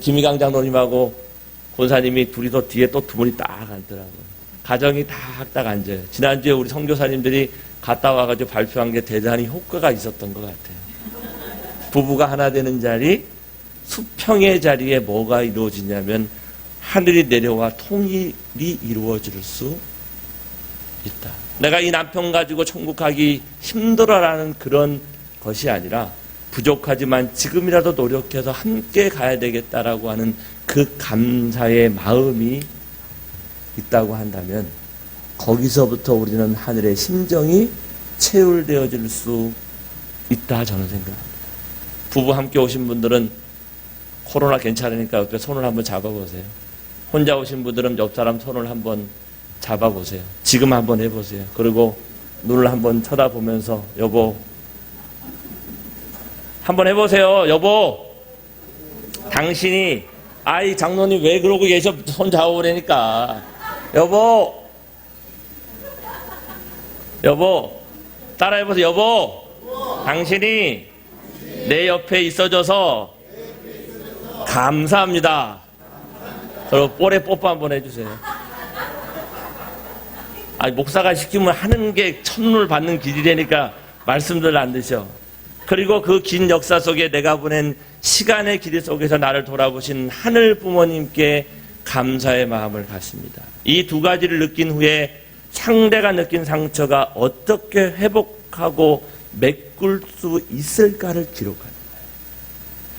김희강 장로님하고 권사님이 둘이서 뒤에 또 두 분이 딱 앉더라고요. 가정이 딱 앉아요. 지난주에 우리 선교사님들이 갔다 와가지고 발표한 게 대단히 효과가 있었던 것 같아요. 부부가 하나 되는 자리, 수평의 자리에 뭐가 이루어지냐면 하늘이 내려와 통일이 이루어질 수 있다. 내가 이 남편 가지고 천국 가기 힘들어라는 그런 것이 아니라 부족하지만 지금이라도 노력해서 함께 가야 되겠다라고 하는 그 감사의 마음이 있다고 한다면 거기서부터 우리는 하늘의 심정이 체울되어질 수 있다, 저는 생각합니다. 부부 함께 오신 분들은 코로나 괜찮으니까 옆에 손을 한번 잡아보세요. 혼자 오신 분들은 옆 사람 손을 한번 잡아보세요. 지금 한번 해보세요. 그리고 눈을 한번 쳐다보면서 여보, 한번 해보세요. 여보, 당신이 아이 장로님 왜 그러고 계셔? 손 잡아보라니까. 여보, 여보, 따라해보세요. 여보, 당신이 내 옆에 있어줘서 감사합니다. 그리고 볼에 뽀뽀 한번 해주세요. 아니, 목사가 시키면 하는 게 첫눈을 받는 길이라니까 말씀들 안 드셔. 그리고 그 긴 역사 속에 내가 보낸 시간의 길 속에서 나를 돌아보신 하늘 부모님께 감사의 마음을 갖습니다. 이 두 가지를 느낀 후에 상대가 느낀 상처가 어떻게 회복하고 메꿀 수 있을까를 기록하는 거예요.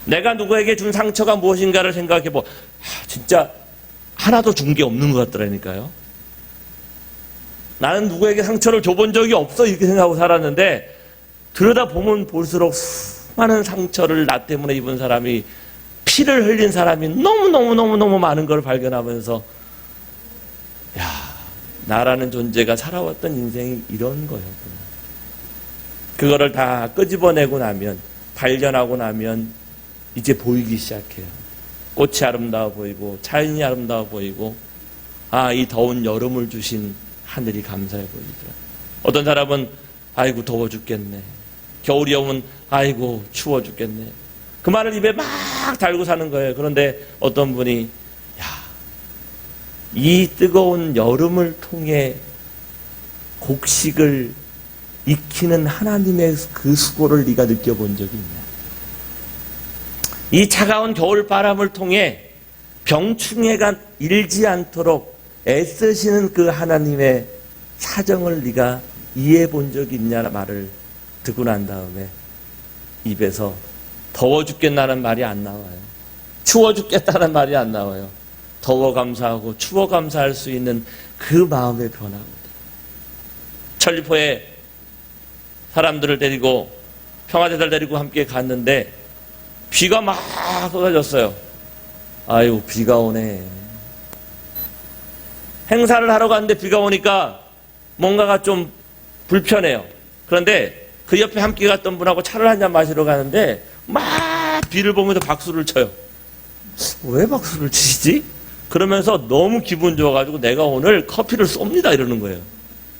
내가 누구에게 준 상처가 무엇인가를 생각해보. 진짜 하나도 준 게 없는 것 같더라니까요. 나는 누구에게 상처를 줘본 적이 없어 이렇게 생각하고 살았는데 들여다보면 볼수록 수많은 상처를 나 때문에 입은 사람이, 피를 흘린 사람이 너무너무 많은 걸 발견하면서, 야, 나라는 존재가 살아왔던 인생이 이런 거였구나. 그거를 다 끄집어내고 나면, 발견하고 나면 이제 보이기 시작해요. 꽃이 아름다워 보이고 자연이 아름다워 보이고, 아, 이 더운 여름을 주신 하늘이 감사해 보이더라. 어떤 사람은 아이고 더워 죽겠네. 겨울이 오면 아이고 추워 죽겠네. 그 말을 입에 막 달고 사는 거예요. 그런데 어떤 분이, 야, 이 뜨거운 여름을 통해 곡식을 익히는 하나님의 그 수고를 네가 느껴본 적이 있냐? 이 차가운 겨울 바람을 통해 병충해가 일지 않도록 애쓰시는 그 하나님의 사정을 네가 이해해 본 적이 있냐 말을 듣고 난 다음에 입에서 더워 죽겠다는 말이 안 나와요. 추워 죽겠다는 말이 안 나와요. 더워 감사하고 추워 감사할 수 있는 그 마음의 변화거든요. 천리포에 사람들을 데리고, 평화제를 데리고 함께 갔는데 비가 막 쏟아졌어요. 아유, 비가 오네. 행사를 하러 갔는데 비가 오니까 뭔가가 좀 불편해요. 그런데 그 옆에 함께 갔던 분하고 차를 한잔 마시러 가는데 막 비를 보면서 박수를 쳐요. 왜 박수를 치시지? 그러면서 너무 기분 좋아가지고 내가 오늘 커피를 쏩니다 이러는 거예요.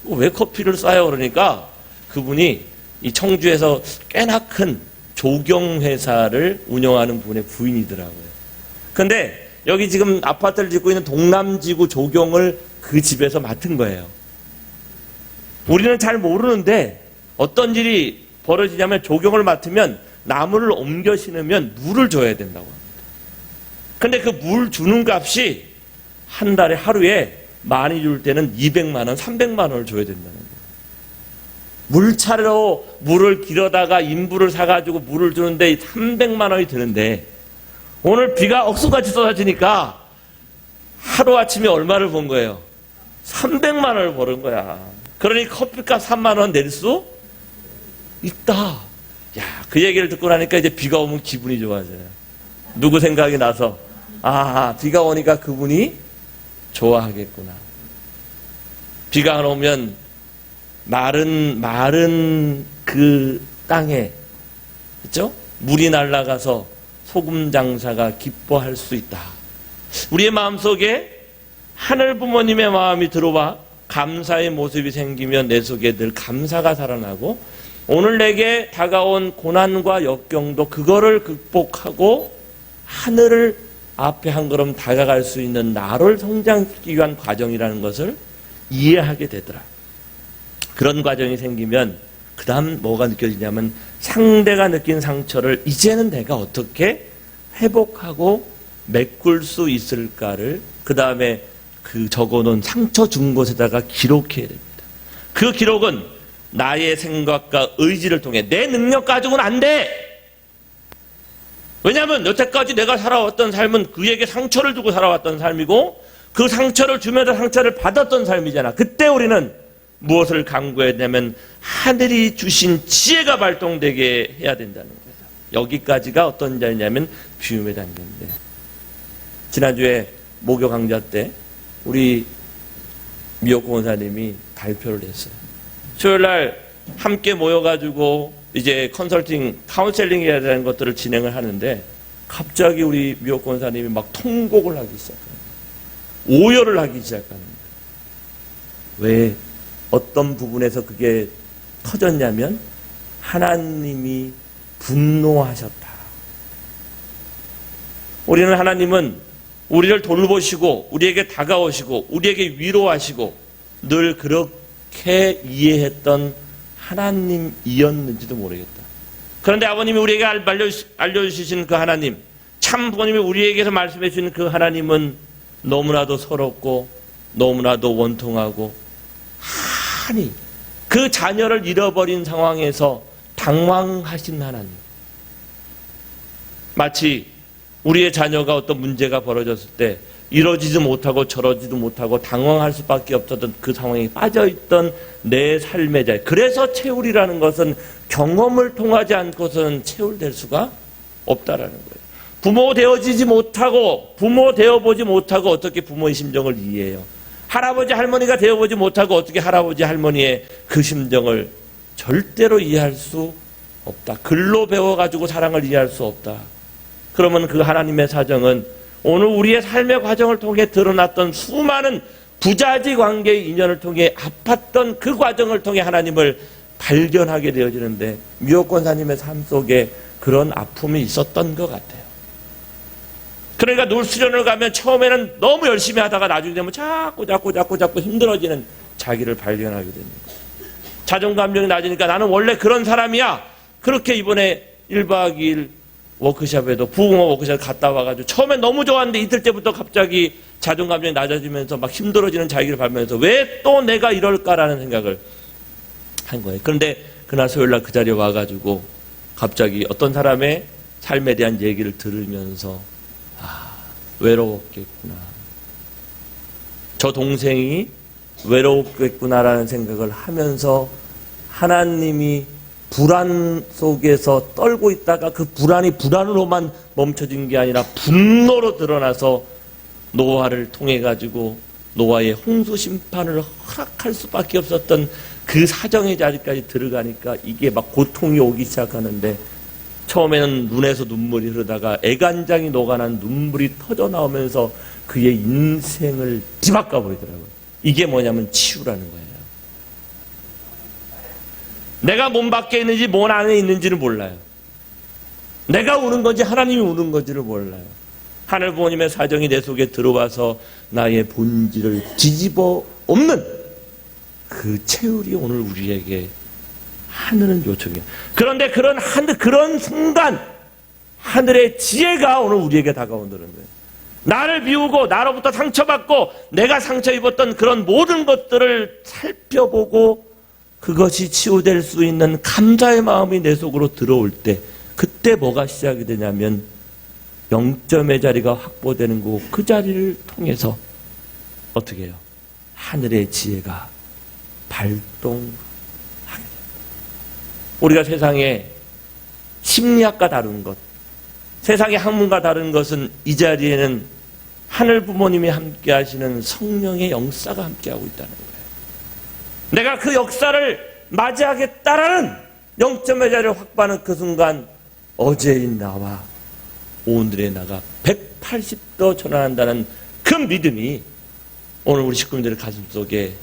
왜 커피를 쏴요? 그러니까 그분이 이 청주에서 꽤나 큰 조경회사를 운영하는 분의 부인이더라고요. 근데 여기 지금 아파트를 짓고 있는 동남지구 조경을 그 집에서 맡은 거예요. 우리는 잘 모르는데 어떤 일이 벌어지냐면, 조경을 맡으면 나무를 옮겨 심으면 물을 줘야 된다고 합니다. 근데 그 물 주는 값이 한 달에, 하루에 많이 줄 때는 200만 원, 300만 원을 줘야 된다는 거예요. 물차로 물을 길어다가 인부를 사가지고 물을 주는데 300만 원이 드는데, 오늘 비가 억수같이 쏟아지니까 하루아침에 얼마를 번 거예요? 300만 원을 버는 거야. 그러니 커피값 3만 원 낼 수 있다. 야, 그 얘기를 듣고 나니까 이제 비가 오면 기분이 좋아져요. 누구 생각이 나서, 아, 비가 오니까 그분이 좋아하겠구나. 비가 안 오면 마른 그 땅에, 그렇죠? 물이 날아가서 소금 장사가 기뻐할 수 있다. 우리의 마음속에 하늘 부모님의 마음이 들어와 감사의 모습이 생기면 내 속에 늘 감사가 살아나고, 오늘 내게 다가온 고난과 역경도 그거를 극복하고 하늘을 앞에 한 걸음 다가갈 수 있는 나를 성장시키기 위한 과정이라는 것을 이해하게 되더라. 그런 과정이 생기면 그 다음 뭐가 느껴지냐면, 상대가 느낀 상처를 이제는 내가 어떻게 회복하고 메꿀 수 있을까를 그 다음에 그 적어놓은 상처 준 곳에다가 기록해야 됩니다. 그 기록은 나의 생각과 의지를 통해, 내 능력 가지고는 안 돼. 왜냐하면 여태까지 내가 살아왔던 삶은 그에게 상처를 주고 살아왔던 삶이고, 그 상처를 주면서 상처를 받았던 삶이잖아. 그때 우리는 무엇을 강구해야 되냐면 하늘이 주신 지혜가 발동되게 해야 된다는 거예요. 여기까지가 어떤 자리냐면 비움의 단계인데, 지난주에 목요 강좌 때 우리 미역국 원사님이 발표를 했어요. 수요일날 함께 모여가지고 이제 컨설팅, 카운셀링이라야 되는 것들을 진행을 하는데 갑자기 우리 미역국 원사님이 막 통곡을 하기 시작합니다. 오열을 하기 시작합니다. 왜? 어떤 부분에서 그게 터졌냐면 하나님이 분노하셨다. 우리는 하나님은 우리를 돌보시고 우리에게 다가오시고 우리에게 위로하시고 늘 그렇게 이해했던 하나님이었는지도 모르겠다. 그런데 아버님이 우리에게 알려주신 그 하나님, 참 부모님이 우리에게서 말씀해 주신 그 하나님은 너무나도 서럽고 너무나도 원통하고, 아니 그 자녀를 잃어버린 상황에서 당황하신 하나님. 마치 우리의 자녀가 어떤 문제가 벌어졌을 때 이러지도 못하고 저러지도 못하고 당황할 수밖에 없었던 그 상황에 빠져있던 내 삶의 자유. 그래서 채울이라는 것은 경험을 통하지 않고서는 채울될 수가 없다라는 거예요. 부모 되어지지 못하고, 부모 되어보지 못하고 어떻게 부모의 심정을 이해해요? 할아버지 할머니가 되어보지 못하고 어떻게 할아버지 할머니의 그 심정을 절대로 이해할 수 없다. 글로 배워가지고 사랑을 이해할 수 없다. 그러면 그 하나님의 사정은 오늘 우리의 삶의 과정을 통해 드러났던 수많은 부자지 관계의 인연을 통해 아팠던 그 과정을 통해 하나님을 발견하게 되어지는데, 미역권사님의 삶 속에 그런 아픔이 있었던 것 같아요. 그러니까 놀수련을 가면 처음에는 너무 열심히 하다가 나중에 되면 자꾸 힘들어지는 자기를 발견하게 됩니다. 자존감정이 낮으니까 나는 원래 그런 사람이야. 그렇게 이번에 1박 2일 워크숍에도 부흥호 워크숍 갔다 와가지고 처음엔 너무 좋았는데 이틀째부터 갑자기 자존감정이 낮아지면서 막 힘들어지는 자기를 발견해서 왜 또 내가 이럴까라는 생각을 한 거예요. 그런데 그날 수요일날 그 자리에 와가지고 갑자기 어떤 사람의 삶에 대한 얘기를 들으면서 외로웠겠구나. 저 동생이 외로웠겠구나라는 생각을 하면서 하나님이 불안 속에서 떨고 있다가 그 불안이 불안으로만 멈춰진 게 아니라 분노로 드러나서 노아를 통해 가지고 노아의 홍수 심판을 허락할 수밖에 없었던 그 사정의 자리까지 들어가니까 이게 막 고통이 오기 시작하는데, 처음에는 눈에서 눈물이 흐르다가 애간장이 녹아난 눈물이 터져 나오면서 그의 인생을 뒤바꿔 버리더라고요. 이게 뭐냐면 치유라는 거예요. 내가 몸 밖에 있는지 몸 안에 있는지를 몰라요. 내가 우는 건지 하나님이 우는 건지를 몰라요. 하늘 부모님의 사정이 내 속에 들어와서 나의 본질을 뒤집어 엎는 그 채울이 오늘 우리에게 하늘은 요청이에요. 그런데 그런 순간 하늘의 지혜가 오늘 우리에게 다가온다는 거예요. 나를 비우고 나로부터 상처받고 내가 상처 입었던 그런 모든 것들을 살펴보고 그것이 치유될 수 있는 감사의 마음이 내 속으로 들어올 때, 그때 뭐가 시작이 되냐면 영점의 자리가 확보되는 거고, 그 자리를 통해서 어떻게 해요? 하늘의 지혜가 발동하게 됩니다. 우리가 세상에 심리학과 다른 것, 세상의 학문과 다른 것은 이 자리에는 하늘 부모님이 함께 하시는 성령의 역사가 함께하고 있다는 거예요. 내가 그 역사를 맞이하겠다라는 영점의 자리를 확보하는 그 순간 어제인 나와 오늘의 나가 180도 전환한다는 그 믿음이 오늘 우리 식구님들의 가슴 속에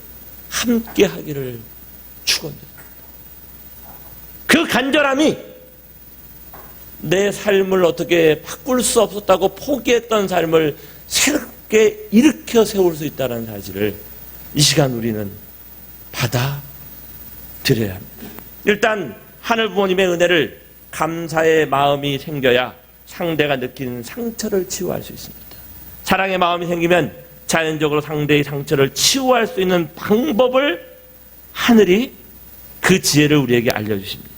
함께 하기를 축원드립니다. 그 간절함이 내 삶을 어떻게 바꿀 수 없었다고 포기했던 삶을 새롭게 일으켜 세울 수 있다는 사실을 이 시간 우리는 받아들여야 합니다. 일단 하늘 부모님의 은혜를 감사의 마음이 생겨야 상대가 느끼는 상처를 치유할 수 있습니다. 사랑의 마음이 생기면 자연적으로 상대의 상처를 치유할 수 있는 방법을 하늘이 그 지혜를 우리에게 알려주십니다.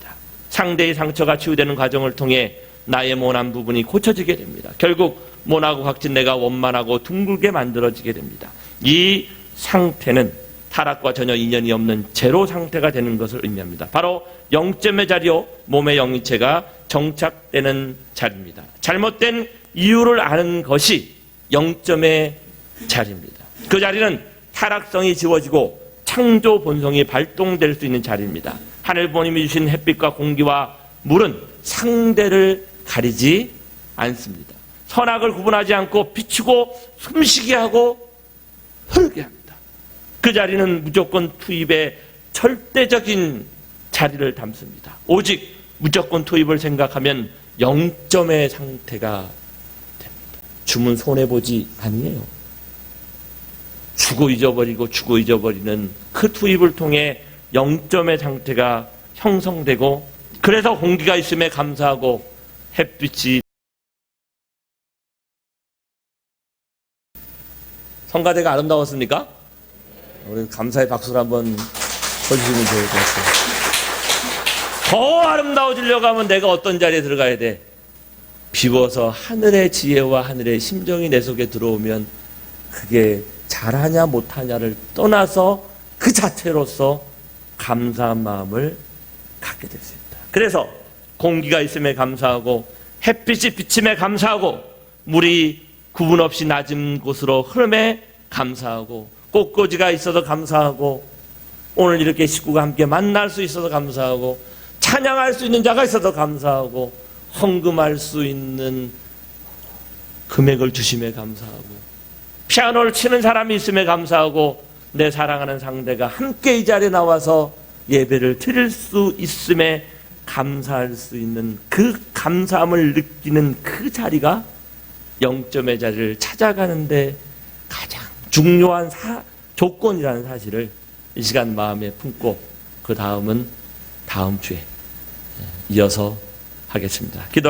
상대의 상처가 치유되는 과정을 통해 나의 모난 부분이 고쳐지게 됩니다. 결국 모나고 각진내가 원만하고 둥글게 만들어지게 됩니다. 이 상태는 타락과 전혀 인연이 없는 제로 상태가 되는 것을 의미합니다. 바로 0점의 자리요, 몸의 영이체가 정착되는 자리입니다. 잘못된 이유를 아는 것이 0점의 자리입니다. 그 자리는 타락성이 지워지고 창조 본성이 발동될 수 있는 자리입니다. 하늘 부모님이 주신 햇빛과 공기와 물은 상대를 가리지 않습니다. 선악을 구분하지 않고 비추고 숨쉬게 하고 흐르게 합니다. 그 자리는 무조건 투입의 절대적인 자리를 담습니다. 오직 무조건 투입을 생각하면 0점의 상태가 됩니다. 주문 손해보지 않네요. 주고 잊어버리는 그 투입을 통해 0점의 상태가 형성되고, 그래서 공기가 있음에 감사하고 햇빛이. 성가대가 아름다웠습니까? 우리 감사의 박수를 한번 쳐주시면 좋을 것 같아요. 더 아름다워지려고 하면 내가 어떤 자리에 들어가야 돼? 비워서 하늘의 지혜와 하늘의 심정이 내 속에 들어오면 그게 잘하냐 못하냐를 떠나서 그 자체로서 감사한 마음을 갖게 될 수 있다. 그래서 공기가 있음에 감사하고 햇빛이 비침에 감사하고 물이 구분 없이 낮은 곳으로 흐름에 감사하고 꽃꽂이가 있어서 감사하고 오늘 이렇게 식구가 함께 만날 수 있어서 감사하고 찬양할 수 있는 자가 있어서 감사하고 헌금할 수 있는 금액을 주심에 감사하고 피아노를 치는 사람이 있음에 감사하고 내 사랑하는 상대가 함께 이 자리에 나와서 예배를 드릴 수 있음에 감사할 수 있는 그 감사함을 느끼는 그 자리가 0점의 자리를 찾아가는데 가장 중요한 조건이라는 사실을 이 시간 마음에 품고 그 다음은 다음 주에 이어서 하겠습니다. 기도